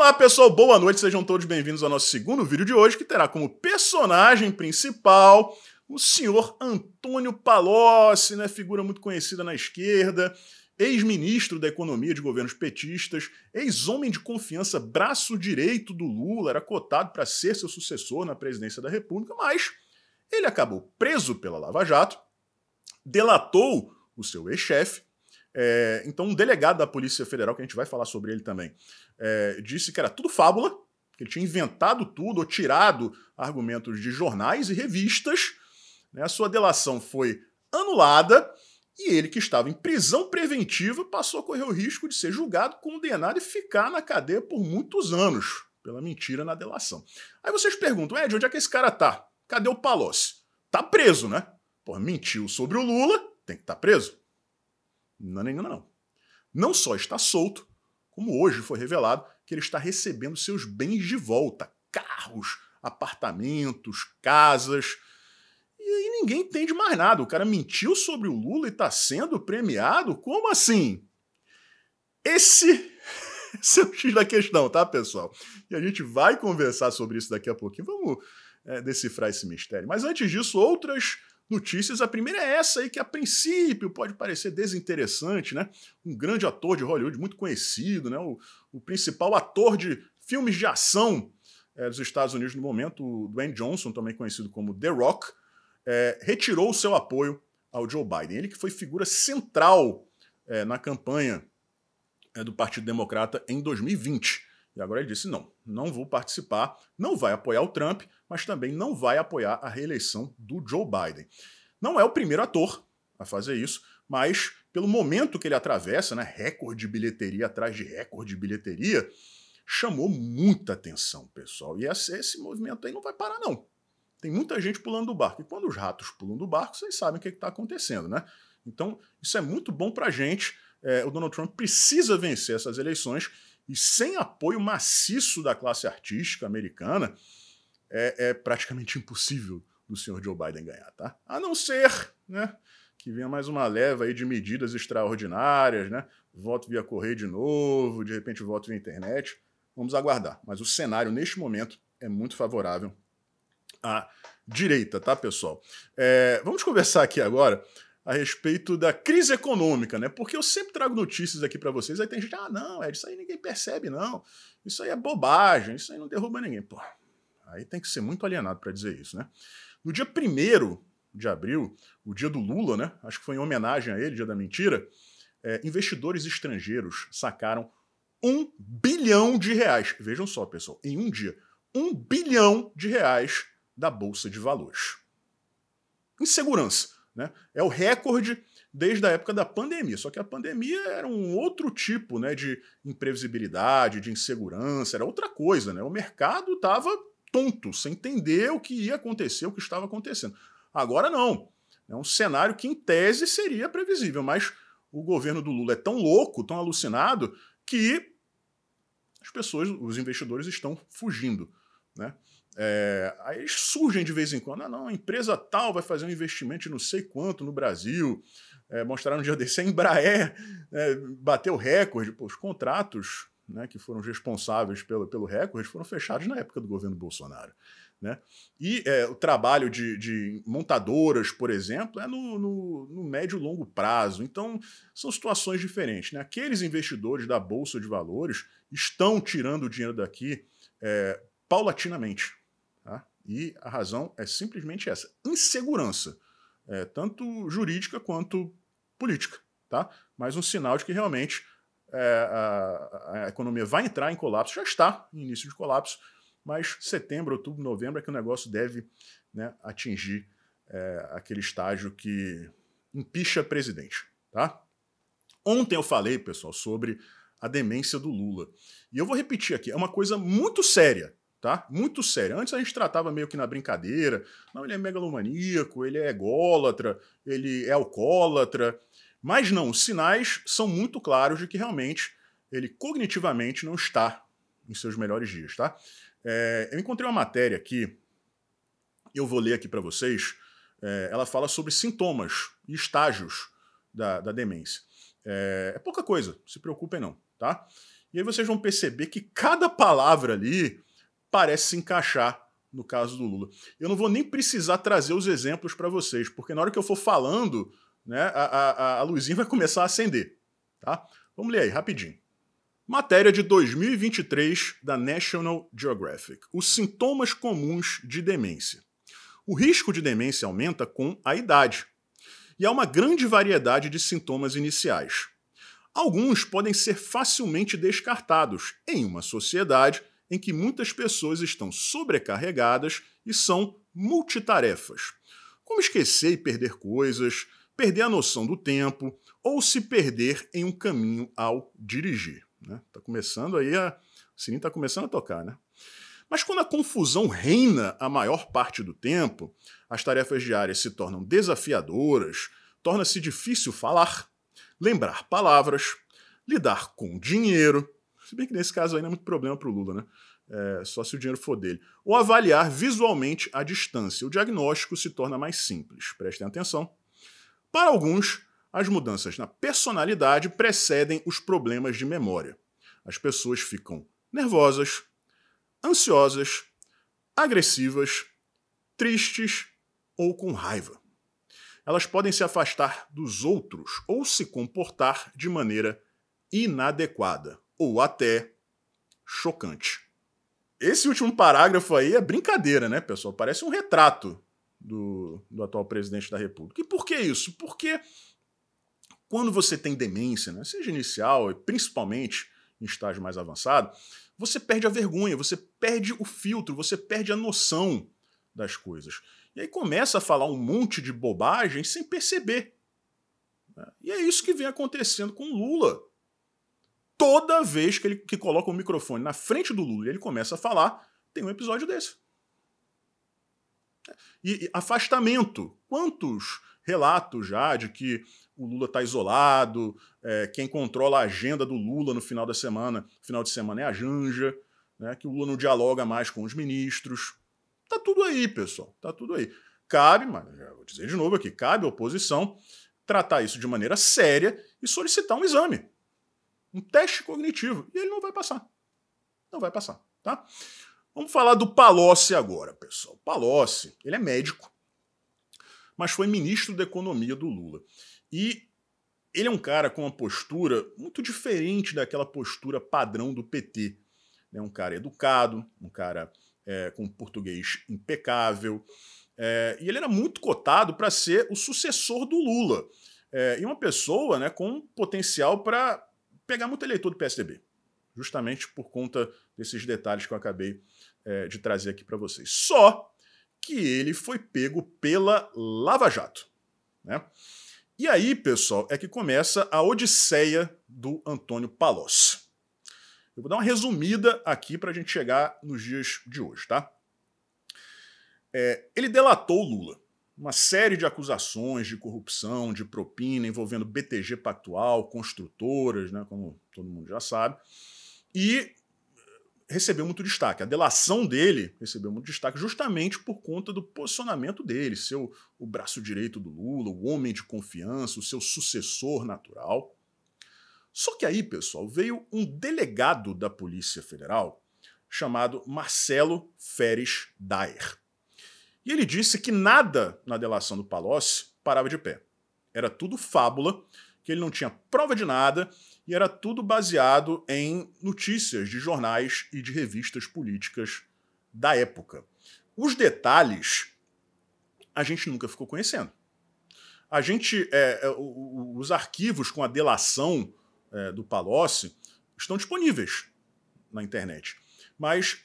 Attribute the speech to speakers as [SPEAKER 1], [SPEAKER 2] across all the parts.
[SPEAKER 1] Olá pessoal, boa noite, sejam todos bem-vindos ao nosso segundo vídeo de hoje, que terá como personagem principal o senhor Antônio Palocci, né, figura muito conhecida na esquerda, ex-ministro da economia de governos petistas, ex-homem de confiança, braço direito do Lula, era cotado para ser seu sucessor na presidência da República, mas ele acabou preso pela Lava Jato, delatou o seu ex-chefe. Então um delegado da Polícia Federal, que a gente vai falar sobre ele também, disse que era tudo fábula, que ele tinha inventado tudo ou tirado argumentos de jornais e revistas, né? A sua delação foi anulada e ele, que estava em prisão preventiva, passou a correr o risco de ser julgado, condenado e ficar na cadeia por muitos anos pela mentira na delação. Aí vocês perguntam, Ed, onde é que esse cara tá? Cadê o Palocci? Tá preso, né? Pô, mentiu sobre o Lula, tem que estar preso? Não. Não só está solto, como hoje foi revelado que ele está recebendo seus bens de volta. Carros, apartamentos, casas. E aí ninguém entende mais nada. O cara mentiu sobre o Lula e está sendo premiado? Como assim? Esse é o X da questão, tá, pessoal? E a gente vai conversar sobre isso daqui a pouquinho. Vamos decifrar esse mistério. Mas antes disso, outras notícias. A primeira é essa aí, que a princípio pode parecer desinteressante, né? Um grande ator de Hollywood, muito conhecido, né? O principal ator de filmes de ação dos Estados Unidos no momento, o Dwayne Johnson, também conhecido como The Rock, retirou o seu apoio ao Joe Biden. Ele que foi figura central na campanha do Partido Democrata em 2020. E agora ele disse, não vou participar, não vai apoiar o Trump, mas também não vai apoiar a reeleição do Joe Biden. Não é o primeiro ator a fazer isso, mas pelo momento que ele atravessa, né, recorde de bilheteria atrás de recorde de bilheteria, chamou muita atenção, pessoal. E esse movimento aí não vai parar, não. Tem muita gente pulando do barco. E quando os ratos pulam do barco, vocês sabem o que está acontecendo, né? Então, isso é muito bom pra gente. O Donald Trump precisa vencer essas eleições, e sem apoio maciço da classe artística americana, é praticamente impossível do senhor Joe Biden ganhar, tá? A não ser, né, que venha mais uma leva aí de medidas extraordinárias, né? Voto via correio de novo, de repente voto via internet. Vamos aguardar. Mas o cenário, neste momento, é muito favorável à direita, tá, pessoal? Vamos conversar aqui agora a respeito da crise econômica, né? Porque eu sempre trago notícias aqui para vocês, aí tem gente, não, isso aí ninguém percebe, não. Isso aí é bobagem, isso aí não derruba ninguém. Pô, aí tem que ser muito alienado para dizer isso, né? No dia 1º de abril, o dia do Lula, né? Acho que foi em homenagem a ele, dia da mentira, investidores estrangeiros sacaram R$1 bilhão. Vejam só, pessoal, em um dia, R$1 bilhão da Bolsa de Valores. Insegurança. Né? É o recorde desde a época da pandemia, só que a pandemia era um outro tipo, né, de imprevisibilidade, de insegurança, era outra coisa. Né? O mercado estava tonto, sem entender o que ia acontecer, o que estava acontecendo. Agora não. É um cenário que, em tese, seria previsível, mas o governo do Lula é tão louco, tão alucinado, que as pessoas, os investidores, estão fugindo. Né? Aí eles surgem de vez em quando, a empresa tal vai fazer um investimento de não sei quanto no Brasil, mostraram um dia desse, a Embraer bateu recorde. Pô, os contratos, né, que foram responsáveis pelo recorde foram fechados na época do governo Bolsonaro. Né? E o trabalho de montadoras, por exemplo, é no médio e longo prazo. Então, são situações diferentes. Né? Aqueles investidores da Bolsa de Valores estão tirando o dinheiro daqui paulatinamente. Tá? E a razão é simplesmente essa: insegurança, tanto jurídica quanto política. Tá? Mas um sinal de que realmente a economia vai entrar em colapso, já está em início de colapso, mas setembro, outubro, novembro é que o negócio deve, né, atingir aquele estágio que empicha presidente. Tá? Ontem eu falei, pessoal, sobre a demência do Lula. E eu vou repetir aqui, é uma coisa muito séria. Tá? Muito sério. Antes a gente tratava meio que na brincadeira. Não, ele é megalomaníaco, ele é ególatra, ele é alcoólatra. Mas não, os sinais são muito claros de que realmente ele cognitivamente não está em seus melhores dias. Tá? Eu encontrei uma matéria aqui, eu vou ler aqui para vocês. Ela fala sobre sintomas e estágios da demência. É pouca coisa, se preocupem não. Tá? E aí vocês vão perceber que cada palavra ali parece se encaixar no caso do Lula. Eu não vou nem precisar trazer os exemplos para vocês, porque na hora que eu for falando, né, a luzinha vai começar a acender. Tá? Vamos ler aí, rapidinho. Matéria de 2023 da National Geographic. Os sintomas comuns de demência. O risco de demência aumenta com a idade. E há uma grande variedade de sintomas iniciais. Alguns podem ser facilmente descartados em uma sociedade em que muitas pessoas estão sobrecarregadas e são multitarefas, como esquecer e perder coisas, perder a noção do tempo ou se perder em um caminho ao dirigir. Né? Tá começando aí o sininho está começando a tocar, né? Mas quando a confusão reina a maior parte do tempo, as tarefas diárias se tornam desafiadoras, torna-se difícil falar, lembrar palavras, lidar com dinheiro, se bem que nesse caso aí não é muito problema para o Lula, né? Só se o dinheiro for dele. Ou avaliar visualmente a distância. O diagnóstico se torna mais simples. Prestem atenção. Para alguns, as mudanças na personalidade precedem os problemas de memória. As pessoas ficam nervosas, ansiosas, agressivas, tristes ou com raiva. Elas podem se afastar dos outros ou se comportar de maneira inadequada ou até chocante. Esse último parágrafo aí é brincadeira, né, pessoal? Parece um retrato do atual presidente da República. E por que isso? Porque quando você tem demência, né, seja inicial e principalmente em estágio mais avançado, você perde a vergonha, você perde o filtro, você perde a noção das coisas. E aí começa a falar um monte de bobagem sem perceber. E é isso que vem acontecendo com o Lula. Toda vez que ele coloca o microfone na frente do Lula e ele começa a falar, tem um episódio desse. E afastamento. Quantos relatos já de que o Lula está isolado, quem controla a agenda do Lula no final de semana é a Janja, né, que o Lula não dialoga mais com os ministros. Tá tudo aí, pessoal. Tá tudo aí. Cabe, mas vou dizer de novo aqui, cabe à oposição tratar isso de maneira séria e solicitar um exame. Um teste cognitivo. E ele não vai passar. Não vai passar, tá? Vamos falar do Palocci agora, pessoal. Palocci, ele é médico, mas foi ministro da Economia do Lula. E ele é um cara com uma postura muito diferente daquela postura padrão do PT. É um cara educado, um cara com português impecável. E ele era muito cotado para ser o sucessor do Lula. E uma pessoa, né, com potencial para pegar muito eleitor do PSDB, justamente por conta desses detalhes que eu acabei de trazer aqui para vocês. Só que ele foi pego pela Lava Jato, né? E aí, pessoal, é que começa a odisseia do Antônio Palocci. Eu vou dar uma resumida aqui para a gente chegar nos dias de hoje, tá? Ele delatou o Lula. Uma série de acusações de corrupção, de propina, envolvendo BTG Pactual, construtoras, né, como todo mundo já sabe, e recebeu muito destaque. A delação dele recebeu muito destaque justamente por conta do posicionamento dele, ser o braço direito do Lula, o homem de confiança, o seu sucessor natural. Só que aí, pessoal, veio um delegado da Polícia Federal chamado Marcelo Feres Daer. E ele disse que nada na delação do Palocci parava de pé. Era tudo fábula, que ele não tinha prova de nada e era tudo baseado em notícias de jornais e de revistas políticas da época. Os detalhes a gente nunca ficou conhecendo. Os arquivos com a delação do Palocci estão disponíveis na internet, mas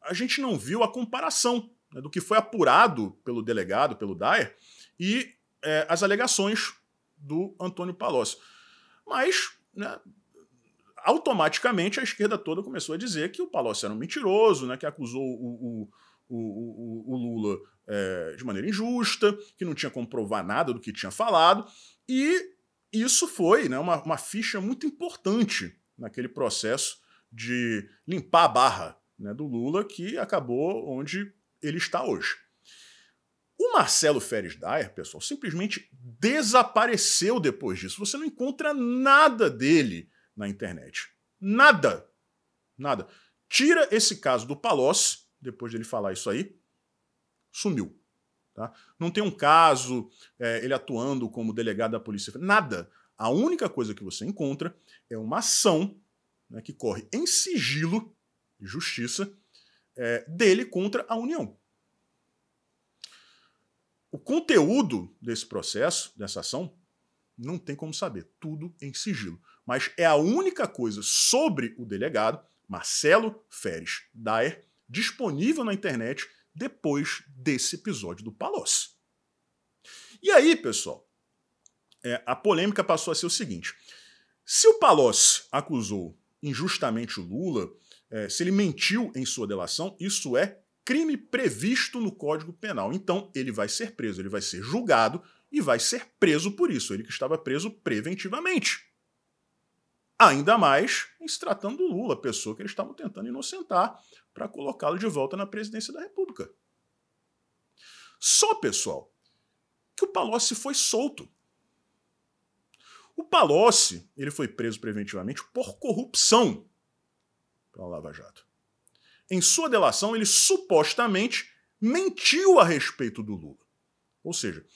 [SPEAKER 1] a gente não viu a comparação do que foi apurado pelo delegado, pelo Daer, e as alegações do Antônio Palocci. Mas, né, automaticamente, a esquerda toda começou a dizer que o Palocci era um mentiroso, né, que acusou o Lula de maneira injusta, que não tinha como provar nada do que tinha falado, e isso foi, né, uma ficha muito importante naquele processo de limpar a barra, né, do Lula, que acabou onde ele está hoje. O Marcelo Feres Daer, pessoal, simplesmente desapareceu depois disso. Você não encontra nada dele na internet. Nada. Nada. Tira esse caso do Palocci, depois dele falar isso aí, sumiu. Tá? Não tem um caso, ele atuando como delegado da Polícia Federal, nada. A única coisa que você encontra é uma ação, né, que corre em sigilo de justiça dele contra a União. O conteúdo desse processo, dessa ação, não tem como saber. Tudo em sigilo. Mas é a única coisa sobre o delegado Marcelo Feres Daer disponível na internet depois desse episódio do Palocci. E aí, pessoal, a polêmica passou a ser o seguinte. Se o Palocci acusou injustamente o Lula, se ele mentiu em sua delação, isso é crime previsto no Código Penal. Então, ele vai ser preso, ele vai ser julgado e vai ser preso por isso. Ele que estava preso preventivamente. Ainda mais em se tratando do Lula, a pessoa que eles estavam tentando inocentar para colocá-lo de volta na presidência da República. Só, pessoal, que o Palocci foi solto. O Palocci, ele foi preso preventivamente por corrupção pela Lava Jato. Em sua delação, ele supostamente mentiu a respeito do Lula. Ou seja,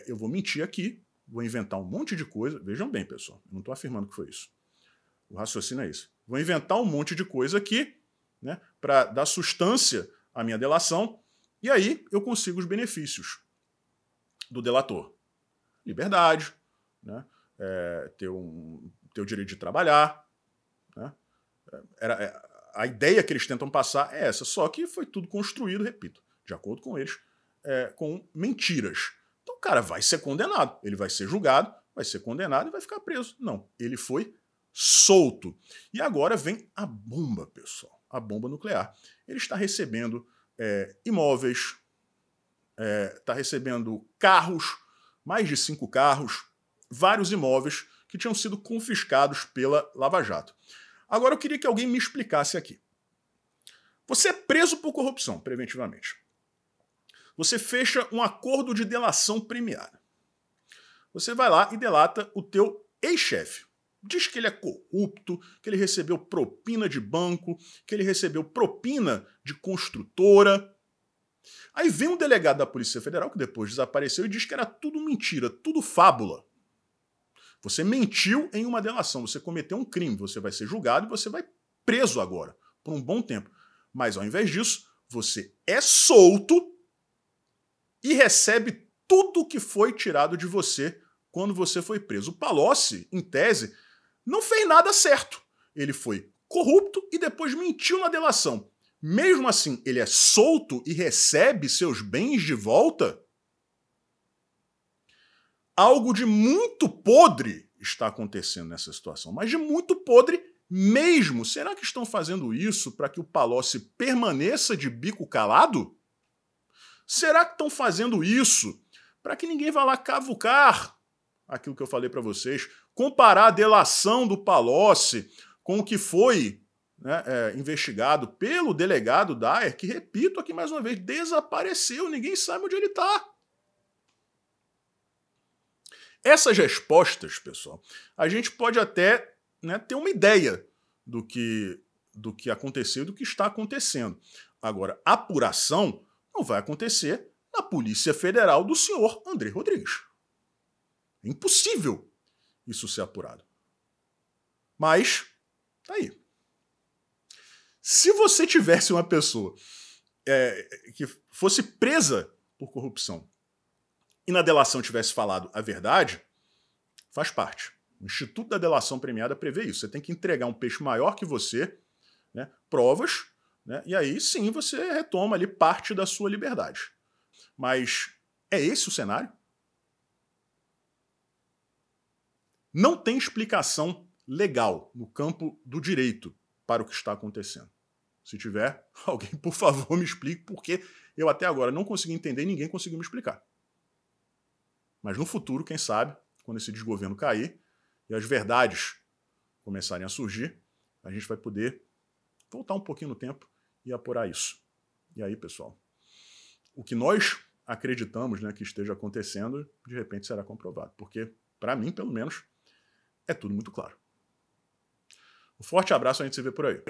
[SPEAKER 1] eu vou mentir aqui, vou inventar um monte de coisa. Vejam bem, pessoal, eu não estou afirmando que foi isso. O raciocínio é esse. Vou inventar um monte de coisa aqui, né, para dar sustância à minha delação, e aí eu consigo os benefícios do delator. Liberdade, né, ter o direito de trabalhar. Né, a ideia que eles tentam passar é essa, só que foi tudo construído, repito, de acordo com eles, com mentiras. Então o cara vai ser condenado, ele vai ser julgado, vai ser condenado e vai ficar preso. Não, ele foi solto. E agora vem a bomba, pessoal, a bomba nuclear. Ele está recebendo imóveis, está recebendo carros, mais de 5 carros, vários imóveis que tinham sido confiscados pela Lava Jato. Agora eu queria que alguém me explicasse aqui. Você é preso por corrupção, preventivamente. Você fecha um acordo de delação premiada. Você vai lá e delata o teu ex-chefe. Diz que ele é corrupto, que ele recebeu propina de banco, que ele recebeu propina de construtora. Aí vem um delegado da Polícia Federal, que depois desapareceu, e diz que era tudo mentira, tudo fábula. Você mentiu em uma delação, você cometeu um crime, você vai ser julgado e você vai preso agora, por um bom tempo. Mas ao invés disso, você é solto e recebe tudo que foi tirado de você quando você foi preso. O Palocci, em tese, não fez nada certo. Ele foi corrupto e depois mentiu na delação. Mesmo assim, ele é solto e recebe seus bens de volta? Algo de muito podre está acontecendo nessa situação, mas de muito podre mesmo. Será que estão fazendo isso para que o Palocci permaneça de bico calado? Será que estão fazendo isso para que ninguém vá lá cavucar aquilo que eu falei para vocês, comparar a delação do Palocci com o que foi, né, investigado pelo delegado Daer, que, repito aqui mais uma vez, desapareceu, ninguém sabe onde ele está. Essas respostas, pessoal, a gente pode até, né, ter uma ideia do que aconteceu e do que está acontecendo. Agora, a apuração não vai acontecer na Polícia Federal do senhor André Rodrigues. É impossível isso ser apurado. Mas, tá aí. Se você tivesse uma pessoa que fosse presa por corrupção e na delação tivesse falado a verdade, faz parte. O Instituto da Delação Premiada prevê isso. Você tem que entregar um peixe maior que você, né, provas, né, e aí sim você retoma ali parte da sua liberdade. Mas é esse o cenário? Não tem explicação legal no campo do direito para o que está acontecendo. Se tiver, alguém, por favor, me explique, porque eu até agora não consegui entender e ninguém conseguiu me explicar. Mas no futuro, quem sabe, quando esse desgoverno cair e as verdades começarem a surgir, a gente vai poder voltar um pouquinho no tempo e apurar isso. E aí, pessoal, o que nós acreditamos, né, que esteja acontecendo, de repente será comprovado. Porque, para mim, pelo menos, é tudo muito claro. Um forte abraço, a gente se vê por aí.